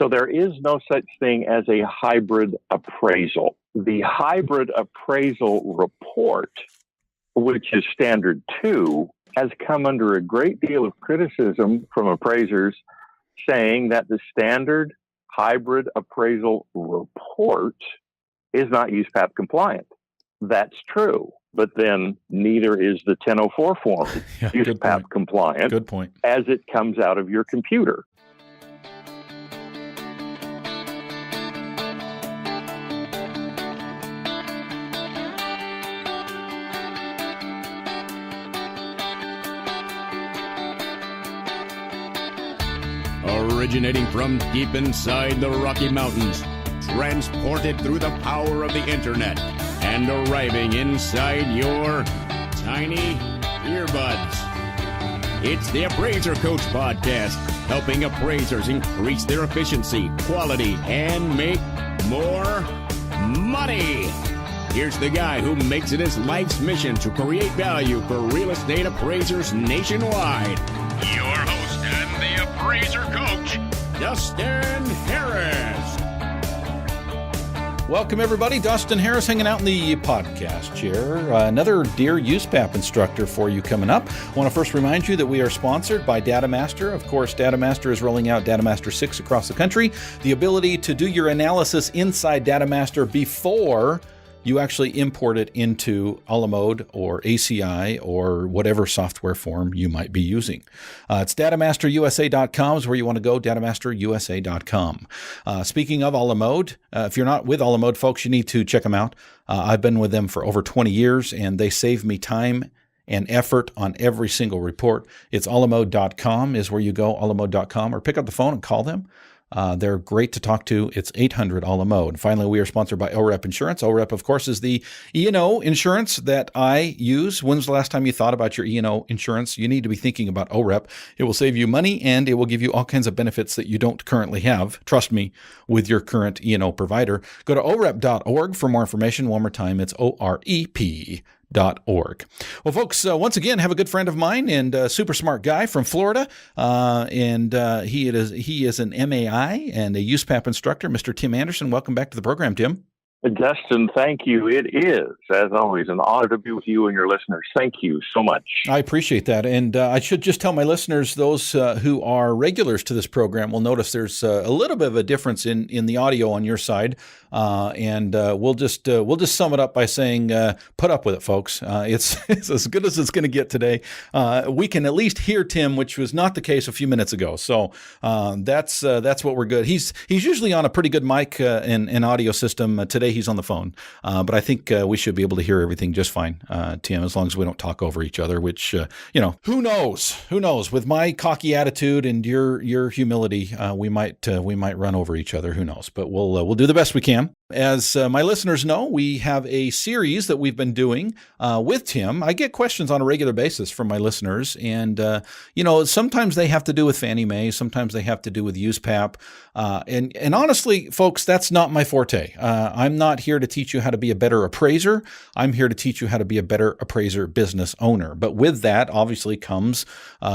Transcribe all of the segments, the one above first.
So there is no such thing as a hybrid appraisal. The hybrid appraisal report, which is standard 2, has come under a great deal of criticism from appraisers saying that the standard hybrid appraisal report is not USPAP compliant. That's true, but then neither is the 1004 form USPAP compliant. Good point. As it comes out of your computer. Originating from deep inside the Rocky Mountains, transported through the power of the internet, and arriving inside your tiny earbuds. It's the Appraiser Coach Podcast, helping appraisers increase their efficiency, quality, and make more money. Here's the guy who makes it his life's mission to create value for real estate appraisers nationwide. Your host and the Appraiser Coach, Dustin Harris. Welcome, everybody. Dustin Harris hanging out in the podcast chair. Another Dear USPAP instructor for you coming up. I want to first remind you that we are sponsored by DataMaster. Of course, DataMaster is rolling out DataMaster 6 across the country. The ability to do your analysis inside DataMaster before you actually import it into Alamode or ACI or whatever software form you might be using. It's datamasterusa.com is where you want to go, datamasterusa.com. Speaking of Alamode, if you're not with Alamode, folks, you need to check them out. I've been with them for over 20 years, and they save me time and effort on every single report. It's alamode.com is where you go, alamode.com, or pick up the phone and call them. They're great to talk to. It's 800-ALAMODE. Finally, we are sponsored by OREP Insurance. OREP, of course, is the E&O insurance that I use. When's the last time you thought about your E&O insurance? You need to be thinking about OREP. It will save you money, and it will give you all kinds of benefits that you don't currently have. Trust me, with your current E&O provider. Go to orep.org for more information. One more time, it's OREP.org. Well, folks, once again, have a good friend of mine and a super smart guy from Florida, and he is an MAI and a USPAP instructor, Mr. Tim Andersen. Welcome back to the program, Tim. Dustin, thank you. It is, as always, an honor to be with you and your listeners. Thank you so much. I appreciate that. And I should just tell my listeners, those who are regulars to this program will notice there's a little bit of a difference in the audio on your side. And we'll just sum it up by saying, put up with it, folks. It's as good as it's going to get today. We can at least hear Tim, which was not the case a few minutes ago. So that's what we're good. He's usually on a pretty good mic and audio system. Today he's on the phone, but I think we should be able to hear everything just fine, Tim, as long as we don't talk over each other. Which who knows? Who knows? With my cocky attitude and your humility, we might run over each other. Who knows? But we'll do the best we can. As my listeners know, we have a series that we've been doing with Tim. I get questions on a regular basis from my listeners, and sometimes they have to do with Fannie Mae, sometimes they have to do with USPAP, and honestly, folks, that's not my forte. I'm not here to teach you how to be a better appraiser. I'm here to teach you how to be a better appraiser business owner. But with that, obviously, comes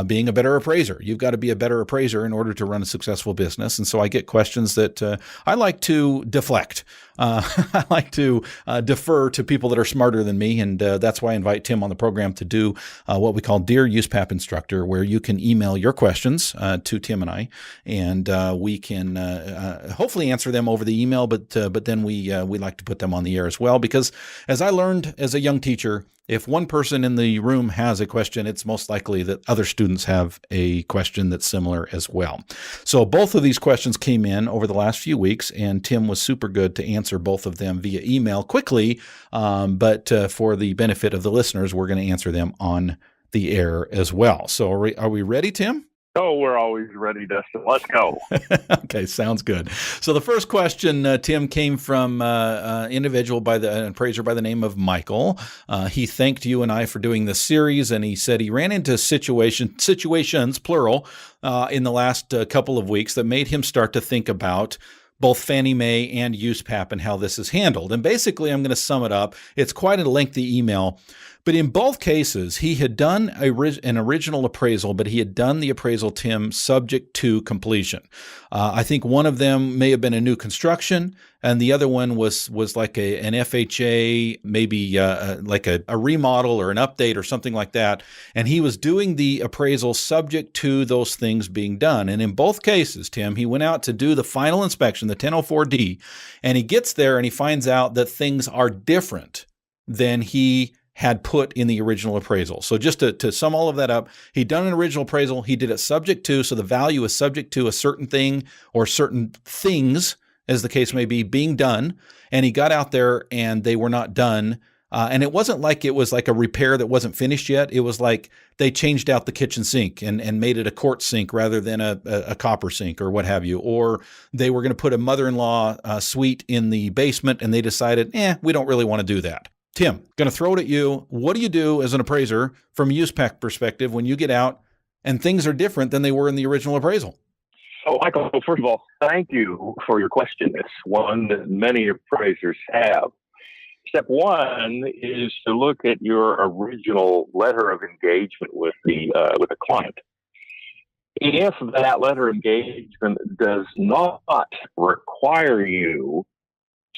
being a better appraiser. You've got to be a better appraiser in order to run a successful business, and so I get questions that I like to deflect. I like to defer to people that are smarter than me, and that's why I invite Tim on the program to do what we call Dear USPAP Instructor, where you can email your questions to Tim and I, and we can hopefully answer them over the email, but then we like to put them on the air as well, because as I learned as a young teacher, if one person in the room has a question, it's most likely that other students have a question that's similar as well. So both of these questions came in over the last few weeks, and Tim was super good to answer both of them via email quickly. But for the benefit of the listeners, we're going to answer them on the air as well. So are we ready, Tim? Oh, we're always ready, Dustin. Let's go. Okay, sounds good. So the first question, Tim, came from an individual an appraiser by the name of Michael. He thanked you and I for doing this series, and he said he ran into situations, plural, in the last couple of weeks that made him start to think about both Fannie Mae and USPAP and how this is handled. And basically, I'm going to sum it up. It's quite a lengthy email, But in both cases, he had done an original appraisal, but he had done the appraisal, Tim, subject to completion. I think one of them may have been a new construction, and the other one was like an FHA, maybe like a remodel or an update or something like that. And he was doing the appraisal subject to those things being done. And in both cases, Tim, he went out to do the final inspection, the 1004D, and he gets there and he finds out that things are different than he had put in the original appraisal. So just to sum all of that up, he'd done an original appraisal, he did it subject to, so the value is subject to a certain thing or certain things, as the case may be, being done, and he got out there and they were not done. And it wasn't like it was like a repair that wasn't finished yet. It was like they changed out the kitchen sink and made it a quartz sink rather than a copper sink or what have you. Or they were going to put a mother-in-law suite in the basement and they decided, we don't really want to do that. Tim, going to throw it at you. What do you do as an appraiser from a USPAP perspective when you get out and things are different than they were in the original appraisal? So, Michael, first of all, thank you for your question. It's one that many appraisers have. Step one is to look at your original letter of engagement with the client. If that letter of engagement does not require you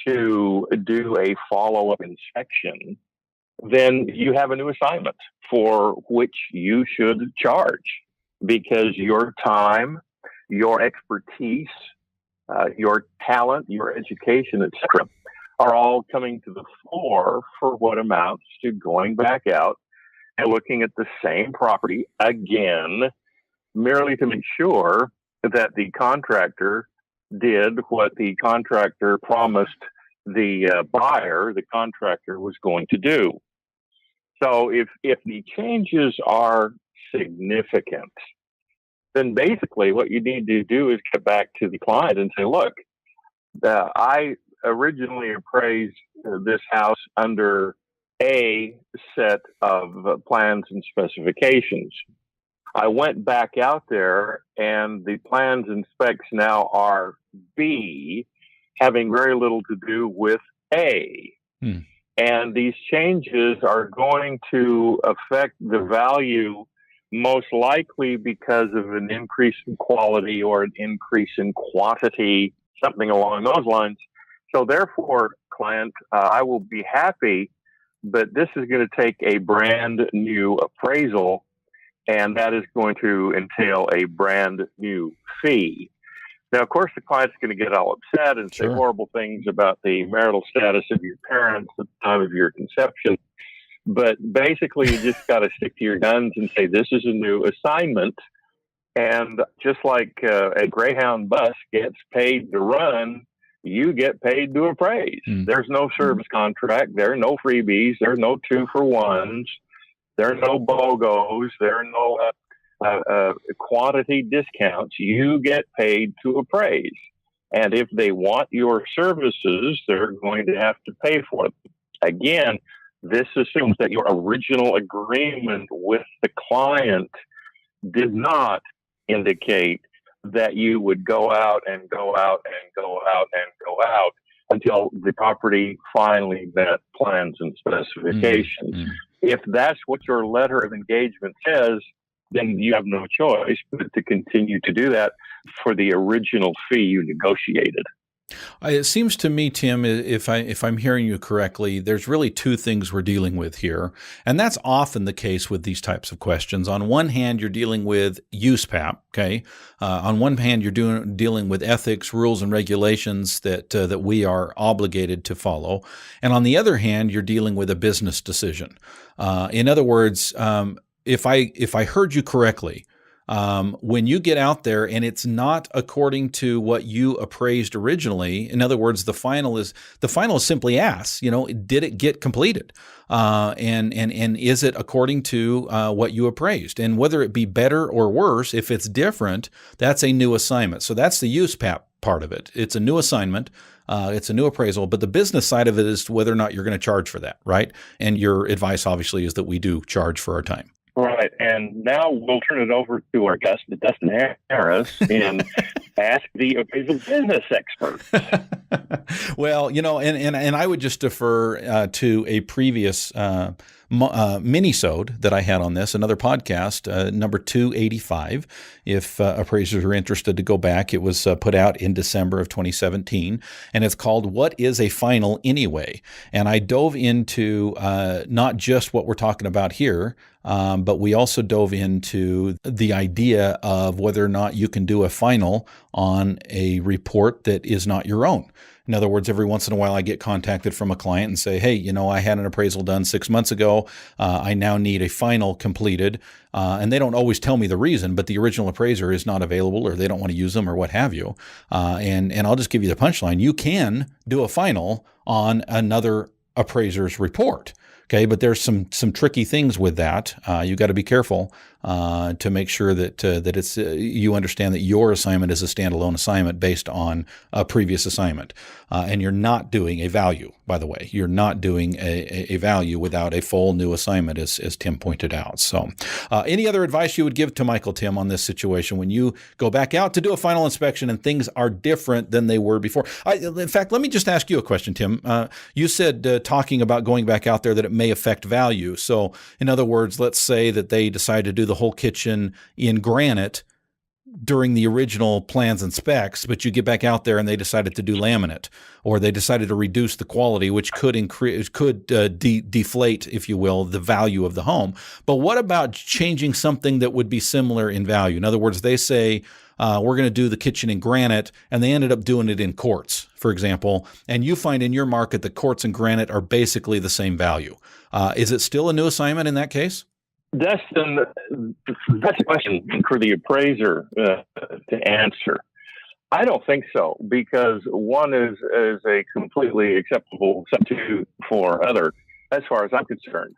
to do a follow-up inspection, then you have a new assignment for which you should charge, because your time, your expertise, your talent, your education, etc., are all coming to the fore for what amounts to going back out and looking at the same property again, merely to make sure that the contractor did what the contractor promised the buyer, the contractor, was going to do. So if the changes are significant, then basically what you need to do is get back to the client and say, look, I originally appraised this house under a set of plans and specifications. I went back out there and the plans and specs now are B, having very little to do with A. And these changes are going to affect the value most likely because of an increase in quality or an increase in quantity, something along those lines. So therefore, client, I will be happy, but this is going to take a brand new appraisal, and that is going to entail a brand new fee. Now, of course, the client's going to get all upset and say horrible things about the marital status of your parents at the time of your conception. But basically, you just got to stick to your guns and say, this is a new assignment. And just like a Greyhound bus gets paid to run, you get paid to appraise. There's no service contract. There are no freebies. There are no 2-for-1s. There are no BOGOs. There are no quantity discounts. You get paid to appraise. And if they want your services, they're going to have to pay for it. Again, this assumes that your original agreement with the client did not indicate that you would go out and go out and go out and go out until the property finally met plans and specifications. If that's what your letter of engagement says, then you have no choice but to continue to do that for the original fee you negotiated. It seems to me, Tim, if I'm hearing you correctly, there's really two things we're dealing with here. And that's often the case with these types of questions. On one hand, you're dealing with USPAP, okay? On one hand, you're dealing with ethics, rules, and regulations that we are obligated to follow. And on the other hand, you're dealing with a business decision. In other words, if I heard you correctly, when you get out there and it's not according to what you appraised originally, in other words, the final is simply asks, did it get completed? And is it according to what you appraised? And whether it be better or worse, if it's different, that's a new assignment. So that's the USPAP part of it. It's a new assignment. It's a new appraisal, but the business side of it is whether or not you're going to charge for that, right? And your advice, obviously, is that we do charge for our time. Right. And now we'll turn it over to our guest, Dustin Harris, and ask the appraisal business expert. Well, and I would just defer to a previous mini-sode that I had on this, another podcast, number 285. If appraisers are interested to go back, it was put out in December of 2017, and it's called "What is a Final Anyway?" And I dove into not just what we're talking about here, but we also dove into the idea of whether or not you can do a final on a report that is not your own. In other words, every once in a while I get contacted from a client and say, hey, I had an appraisal done 6 months ago. I now need a final completed. And they don't always tell me the reason, but the original appraiser is not available or they don't want to use them or what have you. And I'll just give you the punchline. You can do a final on another appraiser's report. Okay, but there's some tricky things with that. You got to be careful to make sure that it's you understand that your assignment is a standalone assignment based on a previous assignment, and you're not doing a value. By the way, you're not doing a value without a full new assignment, as Tim pointed out. So, any other advice you would give to Michael, Tim, on this situation when you go back out to do a final inspection and things are different than they were before? In fact, let me just ask you a question, Tim. You said talking about going back out there that it may affect value. So, in other words, let's say that they decide to do the whole kitchen in granite during the original plans and specs, but you get back out there and they decided to do laminate, or they decided to reduce the quality, which could deflate, if you will, the value of the home. But what about changing something that would be similar in value? In other words, they say, we're going to do the kitchen in granite, and they ended up doing it in quartz, for example, and you find in your market that quartz and granite are basically the same value. Is it still a new assignment in that case? Dustin, that's a question for the appraiser to answer. I don't think so, because one is a completely acceptable substitute for other, as far as I'm concerned.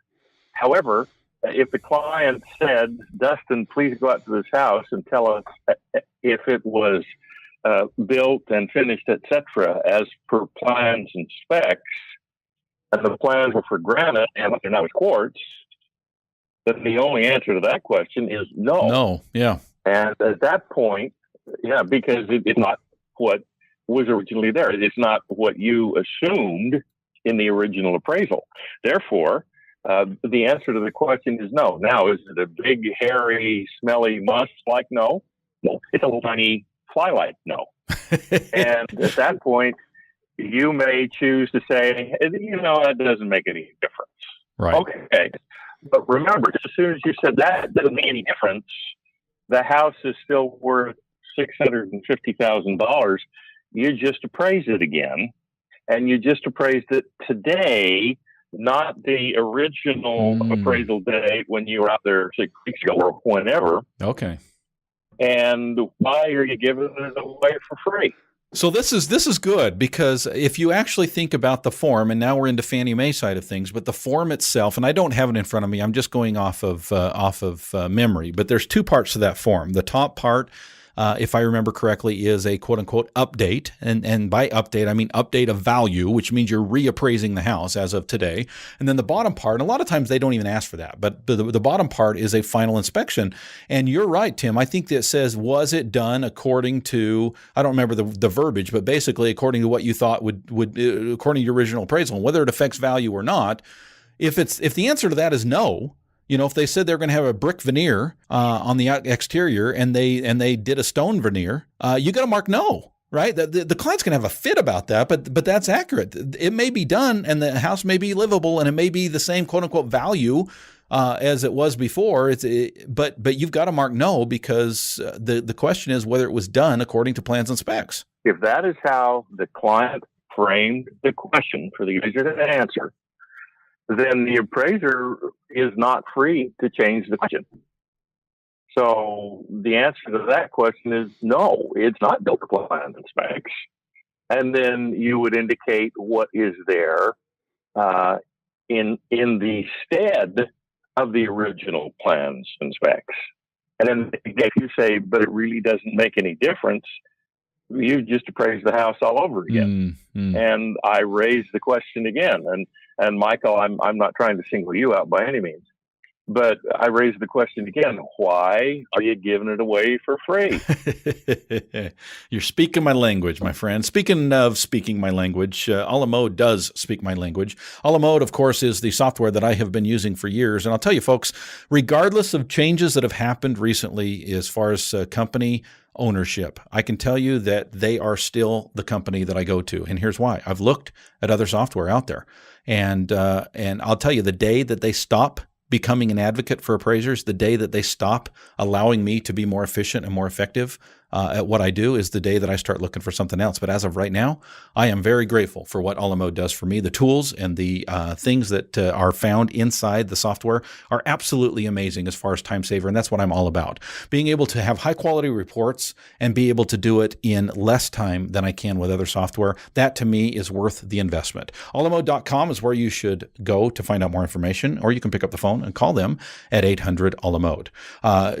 However, if the client said, Dustin, please go out to this house and tell us if it was built and finished, etc., as per plans and specs, and the plans were for granite and they're now quartz, then the only answer to that question is no. No, yeah. And at that point, yeah, because it's not what was originally there. It's not what you assumed in the original appraisal. Therefore, the answer to the question is no. Now, is it a big, hairy, smelly must? Like, no. No. It's a little tiny flylight? No. And at that point, you may choose to say, that doesn't make any difference. Right. Okay. But remember, as soon as you said that doesn't make any difference, the house is still worth $650,000. You just appraised it again, and you just appraised it today, not the original appraisal date when you were out there 6 weeks ago or whenever. Okay. And why are you giving it away for free? So this is good, because if you actually think about the form, and now we're into Fannie Mae side of things, but the form itself, and I don't have it in front of me, I'm just going off of memory, but there's two parts to that form. The top part, if I remember correctly, is a quote-unquote update. And by update, I mean update of value, which means you're reappraising the house as of today. And then the bottom part, and a lot of times they don't even ask for that, but the bottom part is a final inspection. And you're right, Tim. I think that it says, was it done according to, I don't remember the verbiage, but basically according to what you thought would according to your original appraisal, and whether it affects value or not. If the answer to that is no, if they said they're going to have a brick veneer on the exterior and they did a stone veneer, you got to mark no, right? The client's going to have a fit about that, but that's accurate. It may be done, and the house may be livable, and it may be the same quote unquote value as it was before. But you've got to mark no, because the question is whether it was done according to plans and specs. If that is how the client framed the question for the user to answer, then the appraiser is not free to change the question. So the answer to that question is no, it's not built to plans and specs. And then you would indicate what is there in the stead of the original plans and specs. And then if you say, but it really doesn't make any difference, you just appraise the house all over again. And I raise the question again. And Michael, I'm not trying to single you out by any means, But I raise the question again, why are you giving it away for free? You're speaking my language, my friend. Speaking of speaking my language, a la mode does speak my language. A la mode, of course, is the software that I have been using for years. And I'll tell you, folks, regardless of changes that have happened recently as far as company ownership, I can tell you that they are still the company that I go to. And here's why. I've looked at other software out there. And I'll tell you, the day that they stop becoming an advocate for appraisers, the day that they stop allowing me to be more efficient and more effective at what I do, is the day that I start looking for something else. But as of right now, I am very grateful for what Alamo does for me. The tools and the things that are found inside the software are absolutely amazing as far as time saver, and that's what I'm all about. Being able to have high quality reports and be able to do it in less time than I can with other software, that to me is worth the investment. Alamo.com is where you should go to find out more information, or you can pick up the phone and call them at 800-ALAMODE.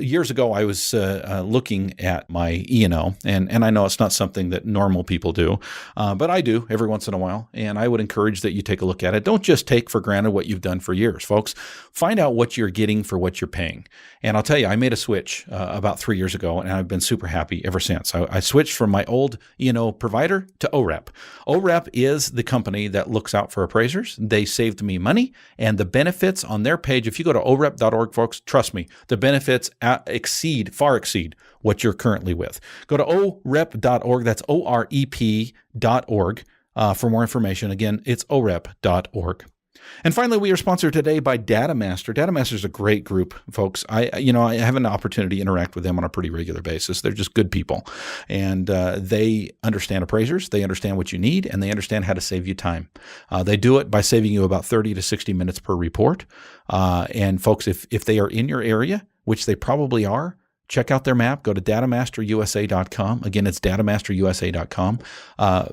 Years ago, I was looking at my E&O, and I know it's not something that normal people do, but I do every once in a while, and I would encourage that you take a look at it. Don't just take for granted what you've done for years, folks. Find out what you're getting for what you're paying. And I'll tell you, I made a switch about 3 years ago, and I've been super happy ever since. I switched from my old E&O provider to OREP. OREP is the company that looks out for appraisers. They saved me money, and the benefits on their page, if you go to orep.org, folks, trust me, the benefits far exceed what you're currently with. Go to orep.org. That's OREP.org for more information. Again, it's orep.org. And finally, we are sponsored today by DataMaster. DataMaster is a great group, folks. I have an opportunity to interact with them on a pretty regular basis. They're just good people, and they understand appraisers. They understand what you need, and they understand how to save you time. They do it by saving you about 30 to 60 minutes per report. And folks, if they are in your area, which they probably are, check out their map. Go to datamasterusa.com. Again, it's datamasterusa.com.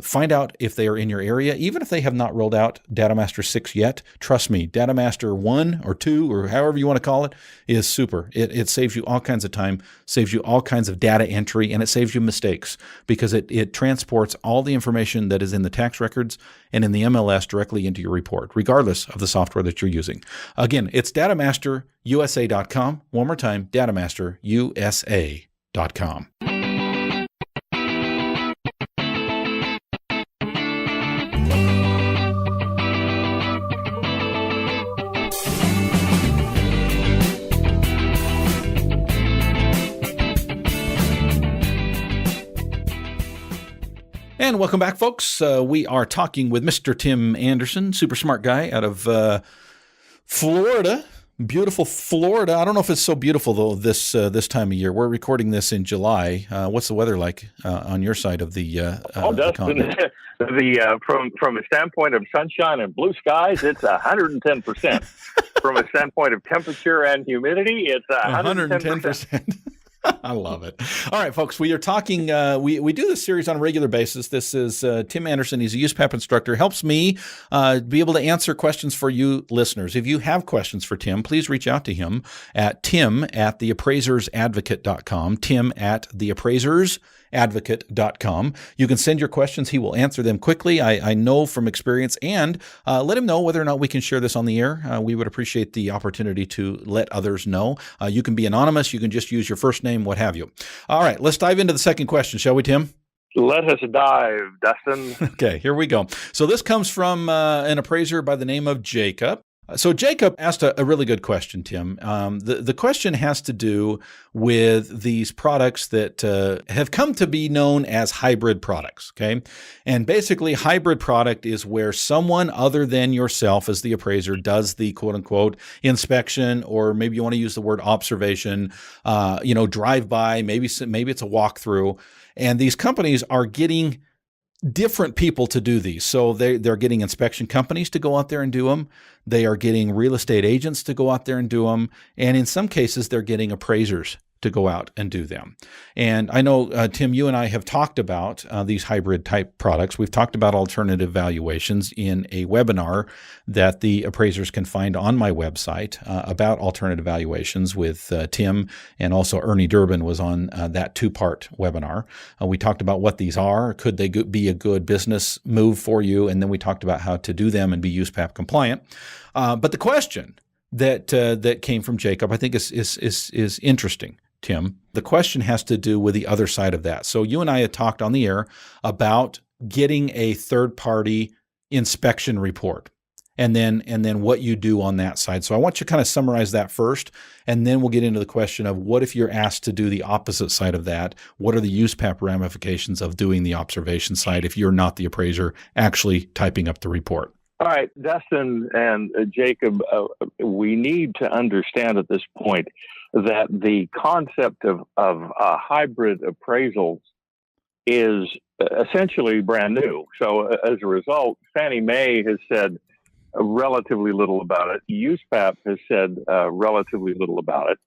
Find out if they are in your area. Even if they have not rolled out Datamaster 6 yet, trust me, Datamaster 1 or 2 or however you want to call it is super. It saves you all kinds of time, saves you all kinds of data entry, and it saves you mistakes because it transports all the information that is in the tax records and in the MLS directly into your report, regardless of the software that you're using. Again, it's datamasterusa.com. One more time, datamasterusa.com. And welcome back, folks. We are talking with Mr. Tim Andersen, super smart guy out of Florida. Beautiful Florida. I don't know if it's so beautiful, though, this time of year. We're recording this in July. What's the weather like on your side of the continent? From a standpoint of sunshine and blue skies, it's 110%. From a standpoint of temperature and humidity, it's 110%. I love it. All right, folks, we are talking, we do this series on a regular basis. This is Tim Andersen. He's a USPAP instructor, helps me be able to answer questions for you listeners. If you have questions for Tim, please reach out to him at tim@theappraisersadvocate.com, tim@theappraisersadvocate.com. You can send your questions. He will answer them quickly. I know from experience, and let him know whether or not we can share this on the air. We would appreciate the opportunity to let others know. You can be anonymous. You can just use your first name, what have you. All right, let's dive into the second question, shall we, Tim? Let us dive, Dustin. Okay, here we go. So this comes from an appraiser by the name of Jacob. So Jacob asked a really good question, Tim. The question has to do with these products that have come to be known as hybrid products, okay? And basically, hybrid product is where someone other than yourself as the appraiser does the quote-unquote inspection, or maybe you want to use the word observation, drive-by, maybe it's a walkthrough. And these companies are getting different people to do these. So they're getting inspection companies to go out there and do them. They are getting real estate agents to go out there and do them. And in some cases, they're getting appraisers to go out and do them. And I know, Tim, you and I have talked about these hybrid type products. We've talked about alternative valuations in a webinar that the appraisers can find on my website about alternative valuations with Tim, and also Ernie Durbin was on that two-part webinar. We talked about what these are. Could they be a good business move for you? And then we talked about how to do them and be USPAP compliant. But the question that came from Jacob, I think is interesting, Tim. The question has to do with the other side of that. So you and I had talked on the air about getting a third-party inspection report, and then what you do on that side. So I want you to kind of summarize that first, and then we'll get into the question of what if you're asked to do the opposite side of that? What are the USPAP ramifications of doing the observation side if you're not the appraiser actually typing up the report? All right, Dustin and Jacob, we need to understand at this point that the concept of hybrid appraisals is essentially brand new. So as a result, Fannie Mae has said relatively little about it. USPAP has said relatively little about it.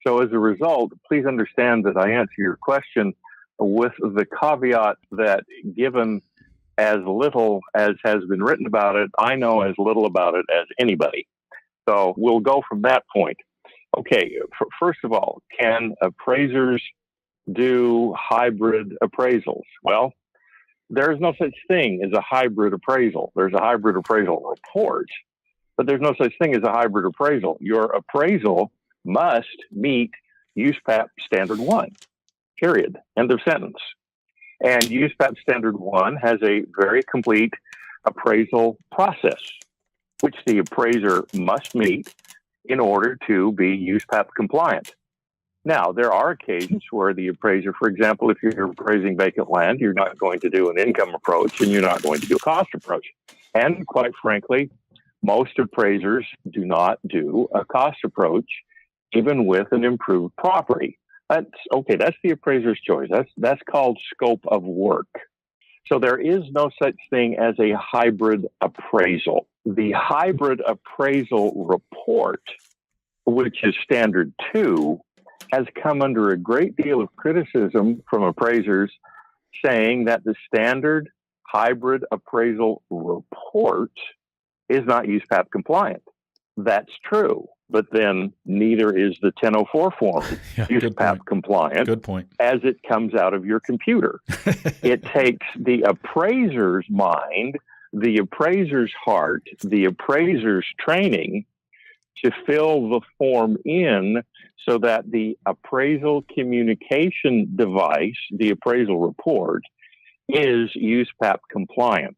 So as a result, please understand that I answer your question with the caveat that given as little as has been written about it, I know as little about it as anybody. So we'll go from that point. Okay, first of all, can appraisers do hybrid appraisals? Well, there's no such thing as a hybrid appraisal. There's a hybrid appraisal report, but there's no such thing as a hybrid appraisal. Your appraisal must meet USPAP Standard 1, period, end of sentence. And USPAP Standard 1 has a very complete appraisal process, which the appraiser must meet in order to be USPAP compliant. Now, there are occasions where the appraiser, for example, if you're appraising vacant land, you're not going to do an income approach and you're not going to do a cost approach. And quite frankly, most appraisers do not do a cost approach, even with an improved property. That's okay. That's the appraiser's choice. That's called scope of work. So there is no such thing as a hybrid appraisal. The hybrid appraisal report, which is Standard 2, has come under a great deal of criticism from appraisers saying that the standard hybrid appraisal report is not USPAP compliant. That's true. But then neither is the 1004 form USPAP compliant. Good point. As it comes out of your computer. It takes the appraiser's mind, the appraiser's heart, the appraiser's training to fill the form in so that the appraisal communication device, the appraisal report, is USPAP compliant.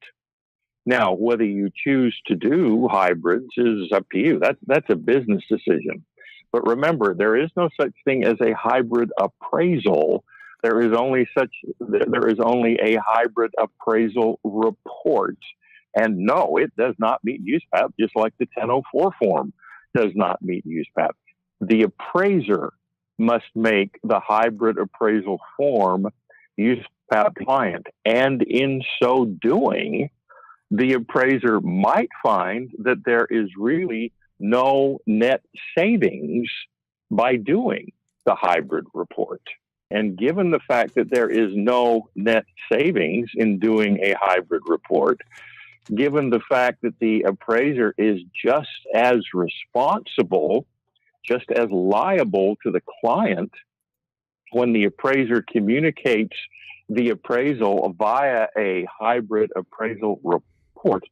Now, whether you choose to do hybrids is up to you. That's a business decision. But remember, there is no such thing as a hybrid appraisal. There is only a hybrid appraisal report. And no, it does not meet USPAP, just like the 1004 form does not meet USPAP. The appraiser must make the hybrid appraisal form USPAP compliant. And in so doing, the appraiser might find that there is really no net savings by doing the hybrid report. And given the fact that there is no net savings in doing a hybrid report, given the fact that the appraiser is just as responsible, just as liable to the client when the appraiser communicates the appraisal via a hybrid appraisal report,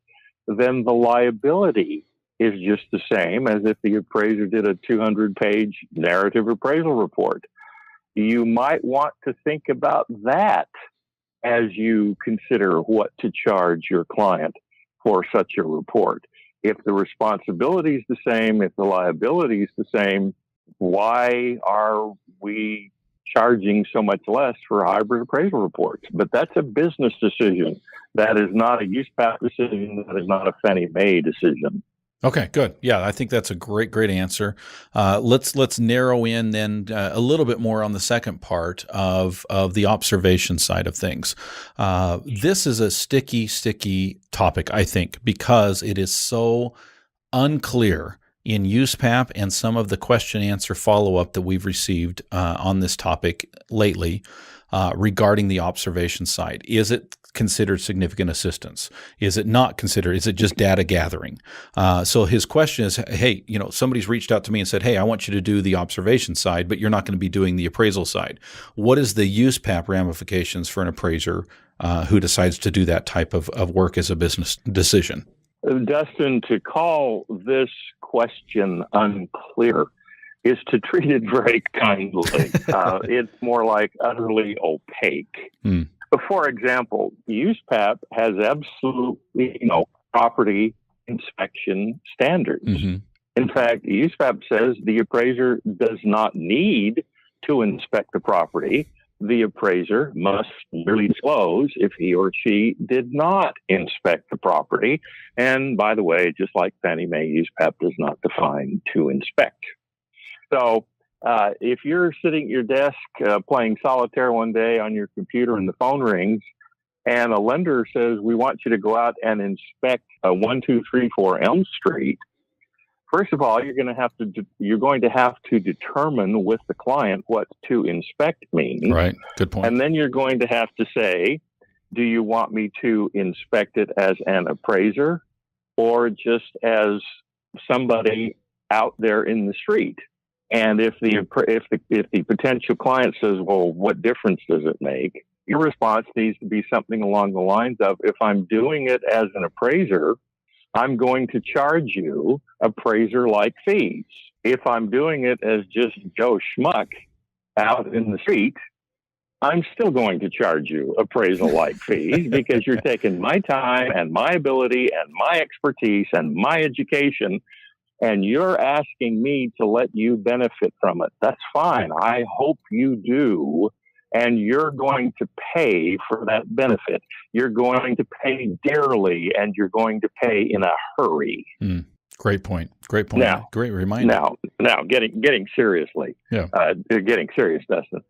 then the liability is just the same as if the appraiser did a 200-page narrative appraisal report. You might want to think about that as you consider what to charge your client for such a report. If the responsibility is the same, if the liability is the same, why are we charging so much less for hybrid appraisal reports? But that's a business decision. That is not a USPAP decision. That is not a Fannie Mae decision. Okay, good. Yeah, I think that's a great answer. Let's narrow in then a little bit more on the second part of the observation side of things. This is a sticky topic, I think, because it is so unclear in USPAP and some of the question answer follow-up that we've received on this topic lately regarding the observation side. Is it considered significant assistance? Is it not considered? Is it just data gathering? So his question is, hey, somebody's reached out to me and said, hey, I want you to do the observation side, but you're not going to be doing the appraisal side. What is the USPAP ramifications for an appraiser who decides to do that type of work as a business decision? Dustin, to call this question unclear is to treat it very kindly. It's more like utterly opaque. For example, USPAP has absolutely no property inspection standards. In fact, USPAP says the appraiser does not need to inspect the property. The appraiser must merely disclose if he or she did not inspect the property. And by the way, just like Fannie Mae, USPAP does not define to inspect. So if you're sitting at your desk playing solitaire one day on your computer and the phone rings and a lender says, we want you to go out and inspect 1234 Elm Street, first of all, you're going to have to determine with the client what to inspect means. Right. Good point. And then you're going to have to say, do you want me to inspect it as an appraiser or just as somebody out there in the street? And if the potential client says, well, what difference does it make? Your response needs to be something along the lines of, if I'm doing it as an appraiser, I'm going to charge you appraiser-like fees. If I'm doing it as just Joe Schmuck out in the street, I'm still going to charge you appraisal-like fees because you're taking my time and my ability and my expertise and my education, and you're asking me to let you benefit from it. That's fine. I hope you do. And you're going to pay for that benefit. You're going to pay dearly, and you're going to pay in a hurry. Great point. Great point. Now, great reminder. Now, getting seriously. Yeah. Getting serious, Dustin.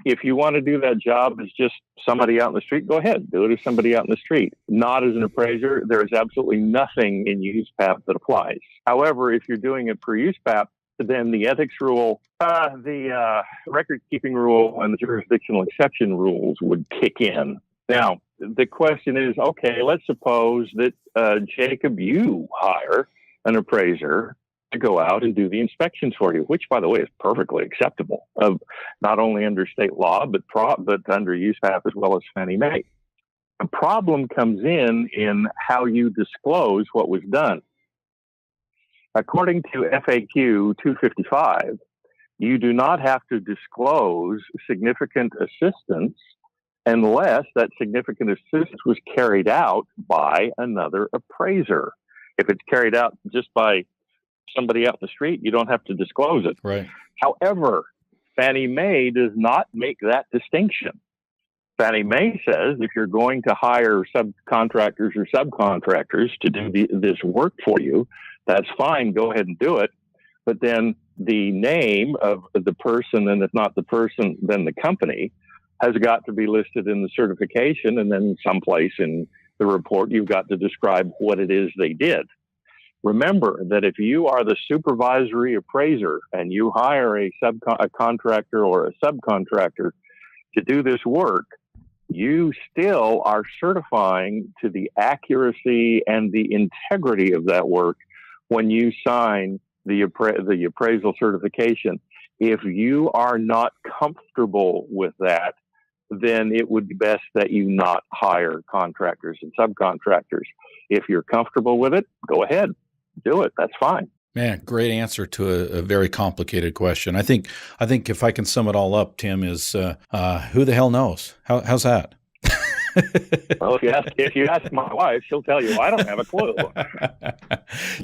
If you want to do that job as just somebody out in the street, go ahead. Do it as somebody out in the street. Not as an appraiser. There is absolutely nothing in USPAP that applies. However, if you're doing it per USPAP, then the ethics rule, the record-keeping rule, and the jurisdictional exception rules would kick in. Now, the question is, okay, let's suppose that, Jacob, you hire an appraiser to go out and do the inspections for you, which, by the way, is perfectly acceptable, not only under state law, but under USPAP as well as Fannie Mae. The problem comes in how you disclose what was done. According to FAQ 255, you do not have to disclose significant assistance unless that significant assistance was carried out by another appraiser. If it's carried out just by somebody out in the street, you don't have to disclose it. Right. However, Fannie Mae does not make that distinction. Fannie Mae says if you're going to hire subcontractors or subcontractors to do this work for you, that's fine. Go ahead and do it. But then the name of the person, and if not the person, then the company, has got to be listed in the certification. And then someplace in the report, you've got to describe what it is they did. Remember that if you are the supervisory appraiser and you hire a contractor or a subcontractor to do this work, you still are certifying to the accuracy and the integrity of that work when you sign the appraisal certification. If you are not comfortable with that, then it would be best that you not hire contractors and subcontractors. If you're comfortable with it, go ahead, do it. That's fine. Man, great answer to a very complicated question. I think if I can sum it all up, Tim, is who the hell knows? How's that? Well, if you ask my wife, she'll tell you I don't have a clue.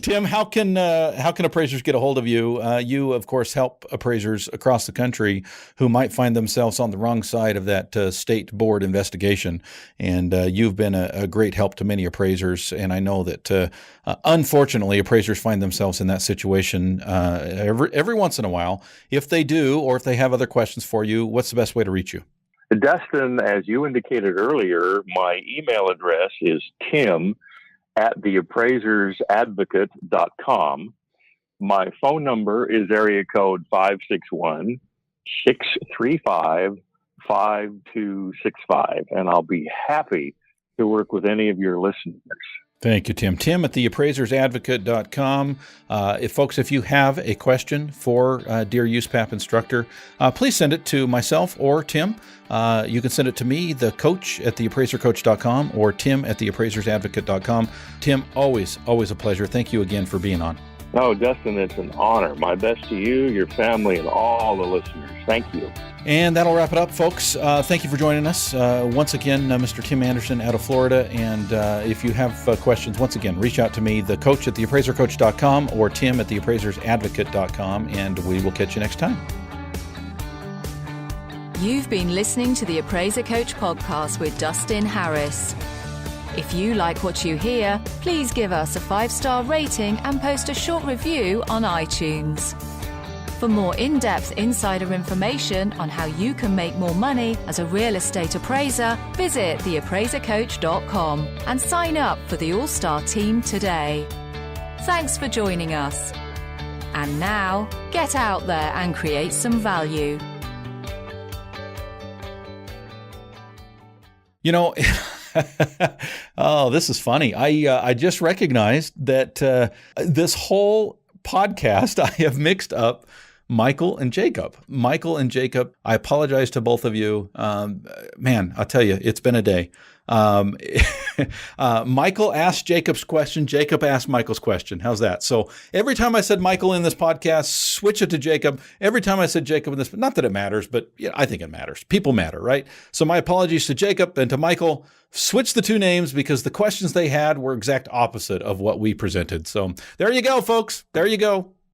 Tim, how can appraisers get a hold of you? You, of course, help appraisers across the country who might find themselves on the wrong side of that state board investigation. And you've been a great help to many appraisers. And I know that, unfortunately, appraisers find themselves in that situation every once in a while. If they do, or if they have other questions for you, what's the best way to reach you? Dustin, as you indicated earlier, my email address is tim@theappraisersadvocate.com. My phone number is area code 561-635-5265, and I'll be happy to work with any of your listeners. Thank you, Tim. Tim@theappraisersadvocate.com. If you have a question for Dear USPAP Instructor, please send it to myself or Tim. You can send it to me, the coach, at theappraisercoach.com, or Tim@theappraisersadvocate.com. Tim, always a pleasure. Thank you again for being on. Oh, Dustin, it's an honor. My best to you, your family, and all the listeners. Thank you. And that'll wrap it up, folks. Thank you for joining us. Once again, Mr. Tim Andersen out of Florida. And if you have questions, once again, reach out to me, the coach at theappraisercoach.com or Tim at theappraisersadvocate.com, and we will catch you next time. You've been listening to the Appraiser Coach podcast with Dustin Harris. If you like what you hear, please give us a 5-star rating and post a short review on iTunes. For more in-depth insider information on how you can make more money as a real estate appraiser, visit theappraisercoach.com and sign up for the All-Star team today. Thanks for joining us. And now, get out there and create some value. You know, oh, this is funny. I just recognized that this whole podcast I have mixed up Michael and Jacob. Michael and Jacob, I apologize to both of you. Man, I'll tell you, it's been a day. Michael asked Jacob's question. Jacob asked Michael's question. How's that? So every time I said Michael in this podcast, switch it to Jacob. Every time I said Jacob in this, not that it matters, but yeah, I think it matters. People matter, right? So my apologies to Jacob and to Michael. Switch the two names because the questions they had were exact opposite of what we presented. So there you go, folks. There you go.